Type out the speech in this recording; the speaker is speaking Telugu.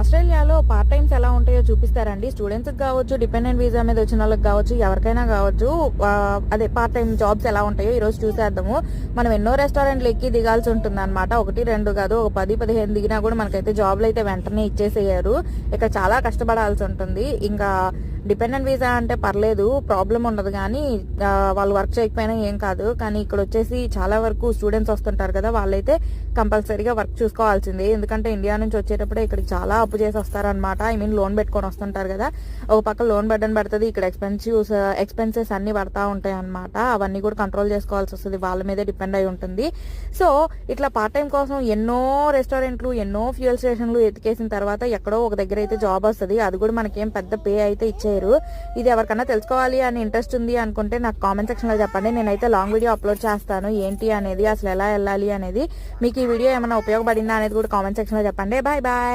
ఆస్ట్రేలియాలో పార్ట్ టైమ్స్ ఎలా ఉంటాయో చూపిస్తారండి. స్టూడెంట్స్కి కావచ్చు, డిపెండెంట్ వీసా మీద వచ్చిన వాళ్ళకి కావచ్చు, ఎవరికైనా కావచ్చు. అదే పార్ట్ టైం జాబ్స్ ఎలా ఉంటాయో ఈరోజు చూసేద్దాము. మనం ఎన్నో రెస్టారెంట్లు ఎక్కి దిగాల్సి ఉంటుంది అనమాట. 1, 2 కాదు, ఒక 10, 15 దిగినా కూడా మనకైతే జాబ్లు అయితే వెంటనే ఇచ్చేసేయారు. ఇక్కడ చాలా కష్టపడాల్సి ఉంటుంది. ఇంకా డిపెండెంట్ వీసా అంటే పర్లేదు, ప్రాబ్లం ఉండదు. కానీ వాళ్ళు వర్క్ చేయకపోయినా ఏం కాదు. కానీ ఇక్కడ వచ్చేసి చాలా వరకు స్టూడెంట్స్ వస్తుంటారు కదా, వాళ్ళైతే కంపల్సరీగా వర్క్ చూసుకోవాల్సిందే. ఎందుకంటే ఇండియా నుంచి వచ్చేటప్పుడే ఇక్కడికి చాలా అప్పు చేసి వస్తారనమాట. లోన్ పెట్టుకొని వస్తుంటారు కదా, ఒక పక్క లోన్ బర్డెన్ పడుతుంది, ఇక్కడ ఎక్స్పెన్సెస్ అన్ని పడతా ఉంటాయి అనమాట. అవన్నీ కూడా కంట్రోల్ చేసుకోవాల్సి వస్తుంది, వాళ్ళ మీదే డిపెండ్ అయి ఉంటుంది. సో ఇట్లా పార్ట్ టైం కోసం ఎన్నో రెస్టారెంట్లు, ఎన్నో ఫ్యూయల్ స్టేషన్లు ఎతికేసిన తర్వాత ఎక్కడో ఒక దగ్గర అయితే జాబ్ వస్తుంది. అది కూడా మనకేం పెద్ద పే అయితే ఇచ్చేయరు. ఇది ఎవరికైనా తెలుసుకోవాలి అని ఇంట్రెస్ట్ ఉంది అనుకుంటే నాకు కామెంట్ సెక్షన్ లో చెప్పండి. నేనైతే లాంగ్ వీడియో అప్లోడ్ చేస్తాను, ఏంటి అనేది, అసలు ఎలా వెళ్ళాలి అనేది. మీకు ఈ వీడియో ఏమైనా ఉపయోగపడిందా అనేది కూడా కామెంట్ సెక్షన్ లో చెప్పండి. Bye bye.